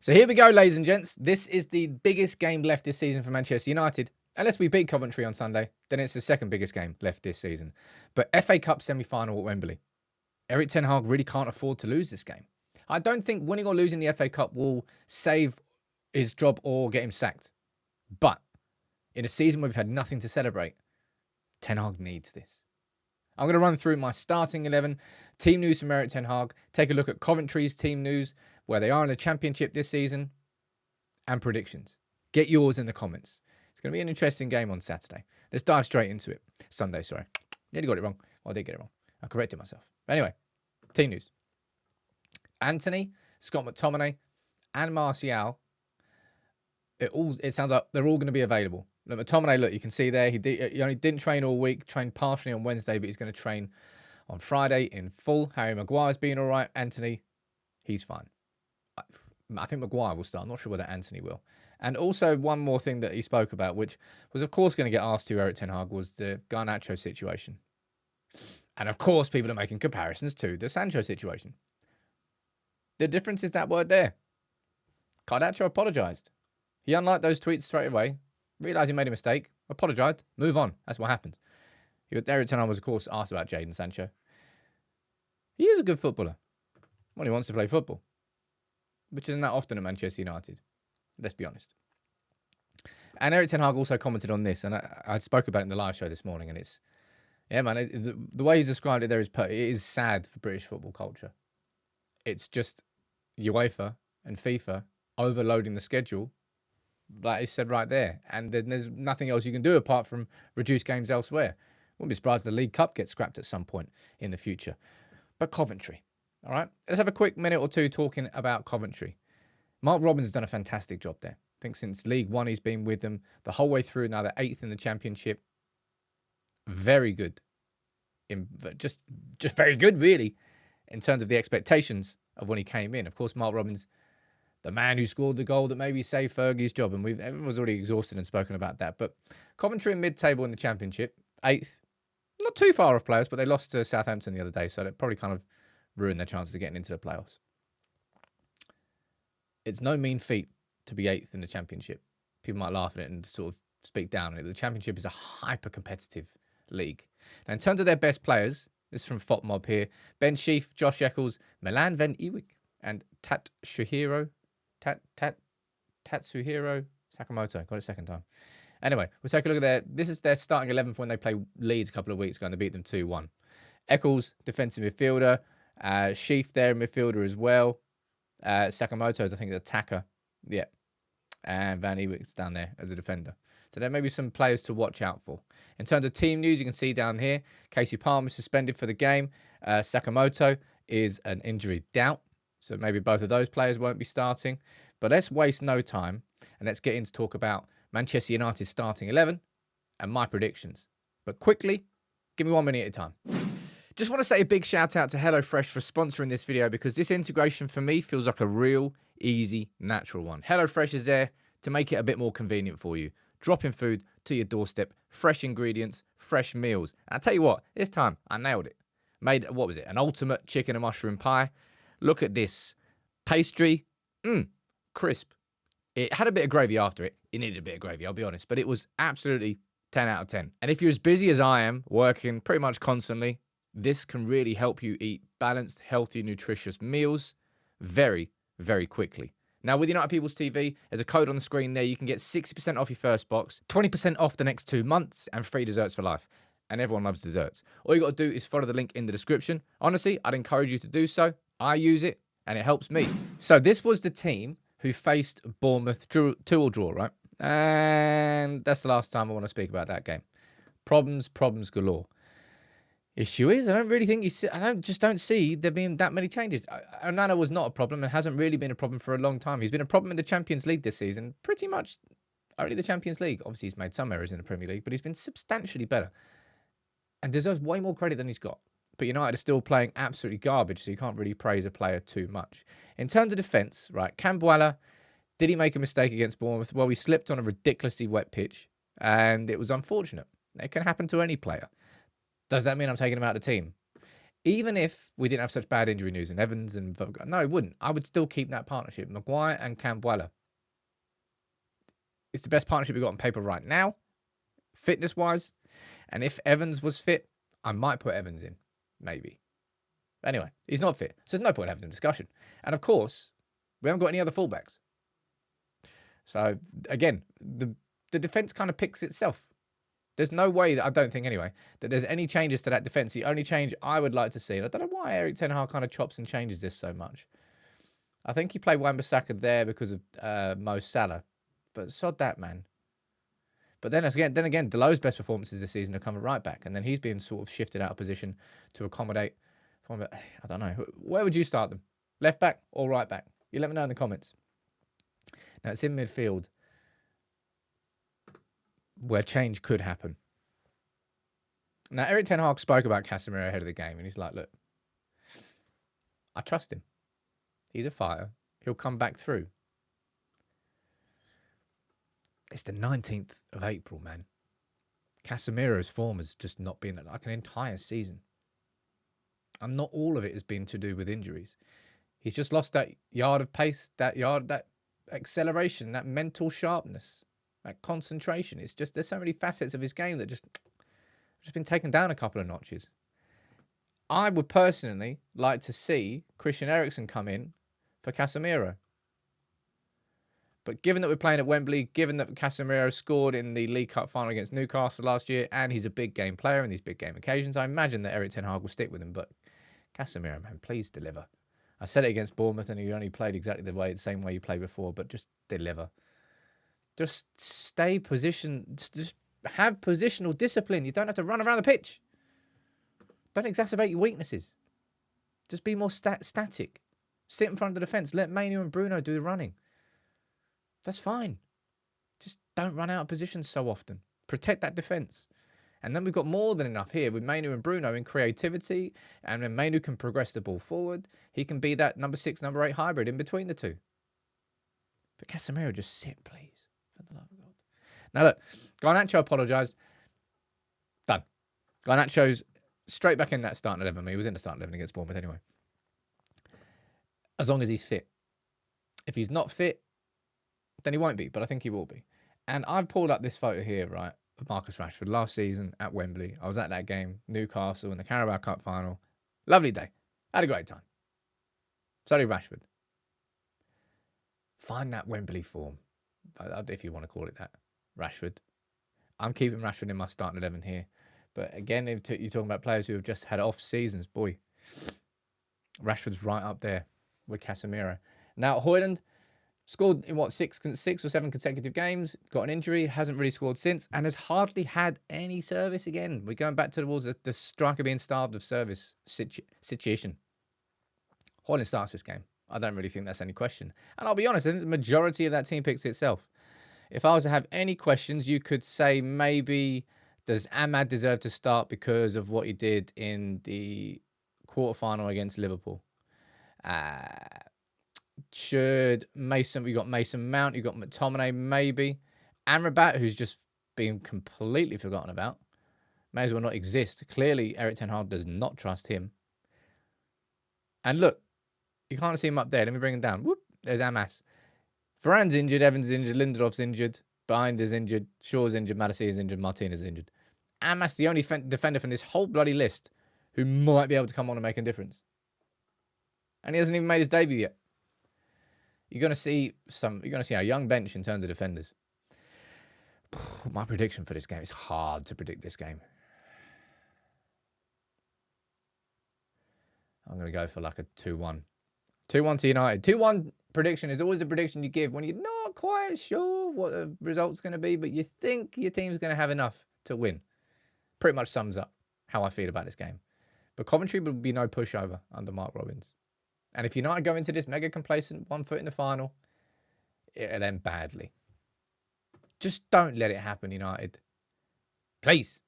So here we go, ladies and gents. This is the biggest game left this season for Manchester United. Unless we beat Coventry on Sunday, then it's the second biggest game left this season. But FA Cup semi-final at Wembley. Erik ten Hag really can't afford to lose this game. I don't think winning or losing the FA Cup will save his job or get him sacked. But in a season where we've had nothing to celebrate, Ten Hag needs this. I'm going to run through my starting 11, team news from Erik ten Hag, take a look at Coventry's team news, where they are in the Championship this season, and predictions. Get yours in the comments. It's going to be an interesting game on Saturday. Let's dive straight into it. Sunday, sorry. Nearly got it wrong. Well, I did get it wrong. I corrected myself. Anyway, team news. Anthony, Scott McTominay, and Martial, it sounds like they're all going to be available. Look, McTominay, look, you can see there, he only didn't train all week, trained partially on Wednesday, but he's going to train on Friday in full. Harry Maguire's been all right. Anthony, he's fine. I think Maguire will start. I'm not sure whether Anthony will. And also one more thing that he spoke about, which was of course going to get asked to Erik ten Hag, was the Garnacho situation. And of course people are making comparisons to the Sancho situation. The difference is that word there. Garnacho apologised. He unliked those tweets straight away, realised he made a mistake, apologised, move on. That's what happens. Erik ten Hag was of course asked about Jadon Sancho. He is a good footballer. Well, he wants to play football, which isn't that often at Manchester United. Let's be honest. And Erik ten Hag also commented on this, and I spoke about it in the live show this morning, and it's, yeah, man, the way he's described it there it is sad for British football culture. It's just UEFA and FIFA overloading the schedule, like he said right there, and then there's nothing else you can do apart from reduce games elsewhere. Wouldn't be surprised if the League Cup gets scrapped at some point in the future. But Coventry, all right? Let's have a quick minute or two talking about Coventry. Mark Robins has done a fantastic job there. I think since League One, he's been with them the whole way through. Now they're 8th in the Championship. Very good. Just very good, really, in terms of the expectations of when he came in. Of course, Mark Robins, the man who scored the goal that maybe saved Fergie's job, and everyone's already exhausted and spoken about that. But Coventry in mid-table in the Championship, 8th. Not too far off players, but they lost to Southampton the other day, so that probably kind of ruined their chances of getting into the playoffs. It's no mean feat to be 8th in the Championship. People might laugh at it and sort of speak down on it. The Championship is a hyper-competitive league. Now, in terms of their best players, this is from FOTMob here, Ben Sheaf, Josh Eccles, Milan Van Ewijk, and Tatsuhiro Sakamoto. Got it second time. Anyway, we'll take a look at this is their starting 11 for when they play Leeds a couple of weeks ago and they beat them 2-1. Eccles, defensive midfielder. Sheaf there, midfielder as well. Sakamoto's, I think, is attacker. Yeah. And Van Ewijk's down there as a defender. So there may be some players to watch out for. In terms of team news, you can see down here, Casey Palmer is suspended for the game. Sakamoto is an injury doubt. So maybe both of those players won't be starting. But let's waste no time and let's get in to talk about Manchester United's starting 11 and my predictions. But quickly, give me 1 minute at a time. Just want to say a big shout out to HelloFresh for sponsoring this video, because this integration for me feels like a real, easy, natural one. HelloFresh is there to make it a bit more convenient for you. Dropping food to your doorstep, fresh ingredients, fresh meals. And I'll tell you what, this time I nailed it. Made, what was it, an ultimate chicken and mushroom pie. Look at this. Pastry, crisp. It had a bit of gravy after it. It needed a bit of gravy, I'll be honest. But it was absolutely 10 out of 10. And if you're as busy as I am, working pretty much constantly, this can really help you eat balanced, healthy, nutritious meals very, very quickly. Now, with United People's TV, there's a code on the screen there. You can get 60% off your first box, 20% off the next 2 months, and free desserts for life. And everyone loves desserts. All you got to do is follow the link in the description. Honestly, I'd encourage you to do so. I use it, and it helps me. So this was the team who faced Bournemouth, 2-2 draw, right? And that's the last time I want to speak about that game. Problems galore. Issue is, I don't really think just don't see there being that many changes. Onana was not a problem and hasn't really been a problem for a long time. He's been a problem in the Champions League this season, pretty much only the Champions League. Obviously, he's made some errors in the Premier League, but he's been substantially better and deserves way more credit than he's got. But United are still playing absolutely garbage, so you can't really praise a player too much. In terms of defence, right, Cambuala, did he make a mistake against Bournemouth? Well, he slipped on a ridiculously wet pitch, and it was unfortunate. It can happen to any player. Does that mean I'm taking him out of the team? Even if we didn't have such bad injury news in Evans and Vogel, no, I wouldn't. I would still keep that partnership. Maguire and Cambuella. It's the best partnership we've got on paper right now, fitness-wise. And if Evans was fit, I might put Evans in, maybe. Anyway, he's not fit, so there's no point having a discussion. And of course, we haven't got any other fullbacks. So again, the defence kind of picks itself. There's no way, that I don't think anyway, that there's any changes to that defence. The only change I would like to see, and I don't know why Erik ten Hag kind of chops and changes this so much. I think he played Wan-Bissaka there because of Mo Salah. But sod that, man. But then again, Deleu's best performances this season are coming right back. And then he's being sort of shifted out of position to accommodate. I don't know. Where would you start them? Left back or right back? You let me know in the comments. Now, it's in midfield where change could happen. Now, Erik ten Hag spoke about Casemiro ahead of the game. And he's like, look, I trust him. He's a fighter. He'll come back through. It's the 19th of April, man. Casemiro's form has just not been like an entire season. And not all of it has been to do with injuries. He's just lost that yard of pace, that acceleration, that mental sharpness, that concentration. It's just, there's so many facets of his game that just been taken down a couple of notches. I would personally like to see Christian Eriksen come in for Casemiro. But given that we're playing at Wembley, given that Casemiro scored in the League Cup final against Newcastle last year, and he's a big game player in these big game occasions, I imagine that Erik ten Hag will stick with him. But Casemiro, man, please deliver. I said it against Bournemouth, and he only played exactly the same way you played before, but just deliver. Just stay positioned. Just have positional discipline. You don't have to run around the pitch. Don't exacerbate your weaknesses. Just be more static. Sit in front of the defence. Let Mainu and Bruno do the running. That's fine. Just don't run out of positions so often. Protect that defence. And then we've got more than enough here with Mainu and Bruno in creativity. And when Mainu can progress the ball forward, he can be that number 6, number 8 hybrid in between the two. But Casemiro, just sit, please. For the love of God. Now look, Garnacho apologised. Done. Garnacho's straight back in that starting 11. I mean, he was in the starting 11 against Bournemouth anyway. As long as he's fit. If he's not fit, then he won't be, but I think he will be. And I've pulled up this photo here, right, of Marcus Rashford last season at Wembley. I was at that game, Newcastle, in the Carabao Cup final. Lovely day. Had a great time. So did Rashford. Find that Wembley form, if you want to call it that. Rashford. I'm keeping Rashford in my starting 11 here. But again, if you're talking about players who have just had off seasons, boy, Rashford's right up there with Casemiro. Now, Højlund scored in, 6 or 7 consecutive games, got an injury, hasn't really scored since, and has hardly had any service again. We're going back towards the striker being starved of service situation. Højlund starts this game. I don't really think that's any question. And I'll be honest, I think the majority of that team picks itself. If I was to have any questions, you could say maybe, does Ahmad deserve to start because of what he did in the quarterfinal against Liverpool? Should Mason, we got Mason Mount, you got McTominay, maybe. Amrabat, who's just been completely forgotten about, may as well not exist. Clearly, Erik ten Hag does not trust him. And look, you can't see him up there. Let me bring him down. Whoop, there's Amas. Varane's injured, Evans is injured, Lindelof's injured, Binder's injured, Shaw's injured, Madison is injured, Martinez is injured. Amas, the only defender from this whole bloody list who might be able to come on and make a difference. And he hasn't even made his debut yet. You're going to see a young bench in terms of defenders. My prediction for this game, it's hard to predict this game. I'm going to go for like a 2-1. 2-1 to United. 2-1 prediction is always the prediction you give when you're not quite sure what the result's going to be, but you think your team's going to have enough to win. Pretty much sums up how I feel about this game. But Coventry will be no pushover under Mark Robins. And if United go into this mega complacent, 1 foot in the final, it'll end badly. Just don't let it happen, United. Please.